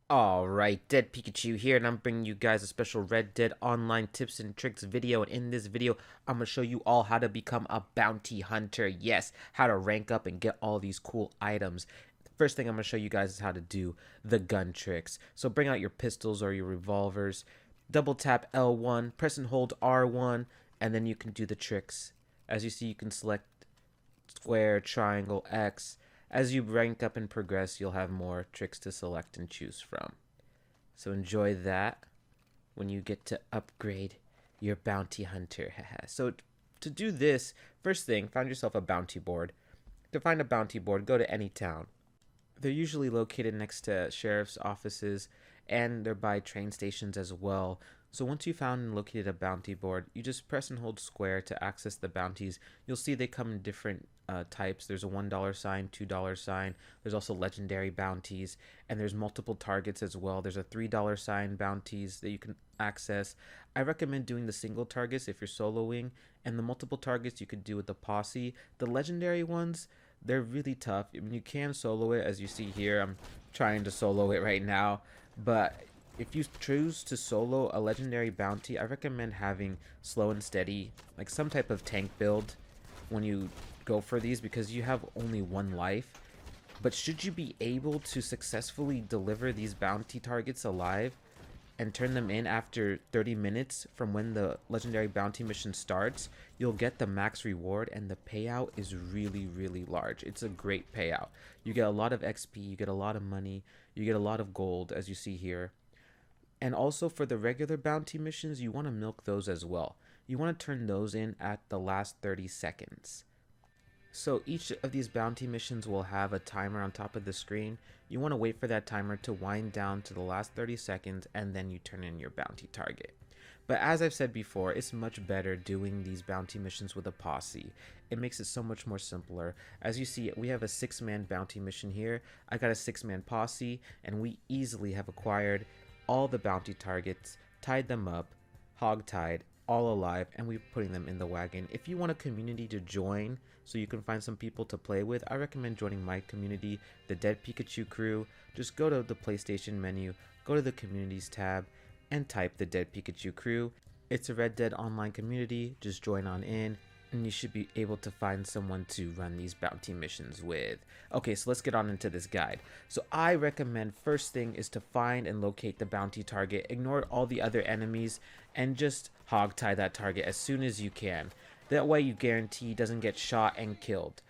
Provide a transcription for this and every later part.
Alright, Dead Pikachu here, and I'm bringing you guys a special Red Dead Online tips and tricks video. And in this video, I'm going to show you all how to become a bounty hunter. Yes, how to rank up and get all these cool items. The first thing I'm going to show you guys is how to do the gun tricks. So bring out your pistols or your revolvers, double tap L1, press and hold R1, and then you can do the tricks. As you see, you can select square, triangle, X. As you rank up and progress, you'll have more tricks to select and choose from. So enjoy that when you get to upgrade your bounty hunter. So to do this, first thing, find yourself a bounty board. To find a bounty board, go to any town. They're usually located next to sheriff's offices, and they're by train stations as well. So once you found and located a bounty board, you just press and hold square to access the bounties. You'll see they come in different types. There's a $1 sign, $2 sign. There's also legendary bounties, and there's multiple targets as well. There's a $3 sign bounties that you can access. I recommend doing the single targets if you're soloing, and the multiple targets you could do with the posse. The legendary ones, they're really tough. I mean, you can solo it, as you see here. I'm trying to solo it right now, but if you choose to solo a legendary bounty, I recommend having slow and steady, like some type of tank build when you go for these, because you have only one life. But should you be able to successfully deliver these bounty targets alive and turn them in after 30 minutes from when the legendary bounty mission starts, you'll get the max reward, and the payout is really large. It's a great payout. You get a lot of XP, you get a lot of money, you get a lot of gold, as you see here. And also for the regular bounty missions, you want to milk those as well. You want to turn those in at the last 30 seconds. So each of these bounty missions will have a timer on top of the screen. You want to wait for that timer to wind down to the last 30 seconds, and then you turn in your bounty target. But as I've said before, it's much better doing these bounty missions with a posse. It makes it so much more simpler. As you see, we have a 6-man bounty mission here. I got a 6-man posse, and we easily have acquired all the bounty targets, tied them up, hog-tied, all alive, and we're putting them in the wagon. If you want a community to join so you can find some people to play with, I recommend joining my community, the Dead Pikachu crew. Just go to the PlayStation menu, go to the communities tab, and type the Dead Pikachu crew. It's a Red Dead Online community. Just join on in, and you should be able to find someone to run these bounty missions with. Okay, so let's get on into this guide. So I recommend first thing is to find and locate the bounty target, ignore all the other enemies, and just hog tie that target as soon as you can. That way you guarantee he doesn't get shot and killed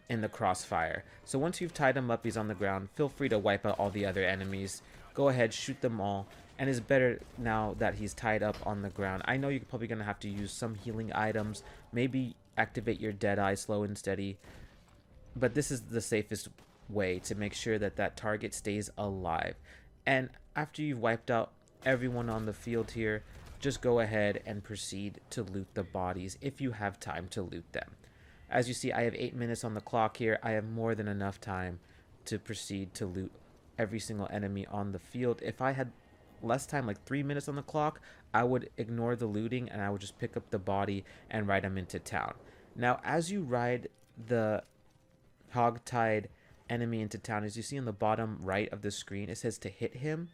in the crossfire. So once you've tied him up, he's on the ground, feel free to wipe out all the other enemies. Go ahead, shoot them all. And it's better now that he's tied up on the ground. I know you're probably going to have to use some healing items. Maybe activate your Deadeye slow and steady. But this is the safest way to make sure that that target stays alive. And after you've wiped out everyone on the field here, just go ahead and proceed to loot the bodies if you have time to loot them. As you see, I have 8 minutes on the clock here. I have more than enough time to proceed to loot every single enemy on the field. If I had less time, like 3 minutes on the clock, I would ignore the looting and I would just pick up the body and ride him into town. Now, as you ride the hog-tied enemy into town, as you see on the bottom right of the screen, it says to hit him.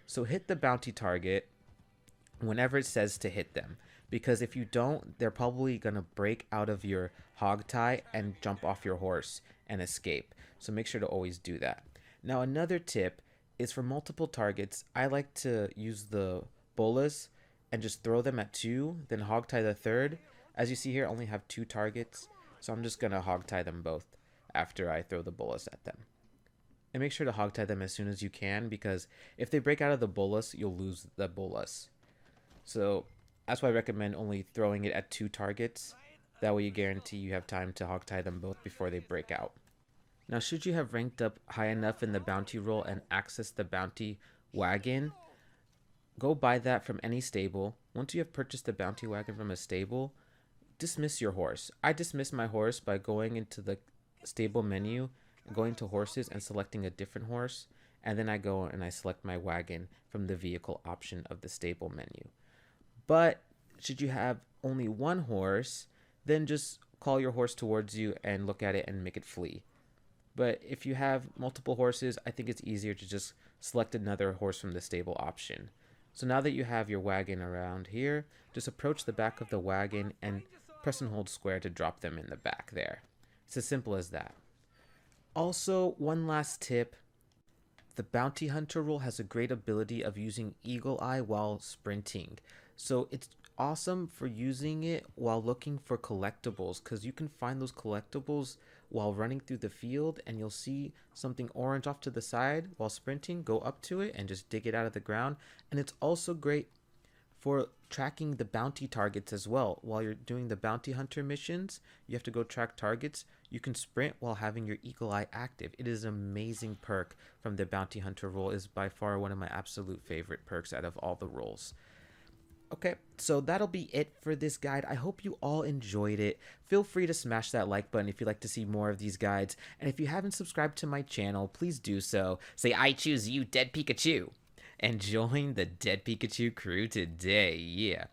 So hit the bounty target whenever it says to hit them, because if you don't, they're probably gonna break out of your hog tie and jump off your horse and escape. So make sure to always do that. Now, another tip is for multiple targets, I like to use the bolus and just throw them at 2, then hog tie the third. As you see here, I only have 2 targets, so I'm just gonna hog tie them both after I throw the bolus at them. And make sure to hog tie them as soon as you can, because if they break out of the bolus, you'll lose the bolus. So that's why I recommend only throwing it at 2 targets. That way you guarantee you have time to hog tie them both before they break out. Now, should you have ranked up high enough in the bounty roll and access the bounty wagon, go buy that from any stable. Once you have purchased the bounty wagon from a stable, dismiss your horse. I dismiss my horse by going into the stable menu, going to horses and selecting a different horse, and then I go and I select my wagon from the vehicle option of the stable menu. But should you have only one horse, then just call your horse towards you and look at it and make it flee. But if you have multiple horses, I think it's easier to just select another horse from the stable option. So now that you have your wagon around here, just approach the back of the wagon and press and hold square to drop them in the back there. It's as simple as that. Also, one last tip. The bounty hunter role has a great ability of using eagle eye while sprinting. So it's awesome for using it while looking for collectibles, because you can find those collectibles while running through the field, and you'll see something orange off to the side while sprinting. Go up to it and just dig it out of the ground. And it's also great for tracking the bounty targets as well. While you're doing the bounty hunter missions, you have to go track targets. You can sprint while having your eagle eye active. It is an amazing perk from the bounty hunter role. It is by far one of my absolute favorite perks out of all the roles. Okay, so that'll be it for this guide. I hope you all enjoyed it. Feel free to smash that like button if you'd like to see more of these guides. And if you haven't subscribed to my channel, please do so. Say, I choose you, Dead Pikachu. And join the Dead Pikachu crew today. Yeah.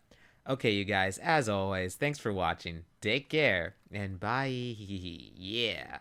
Okay, you guys, as always, thanks for watching. Take care, and bye. Yeah.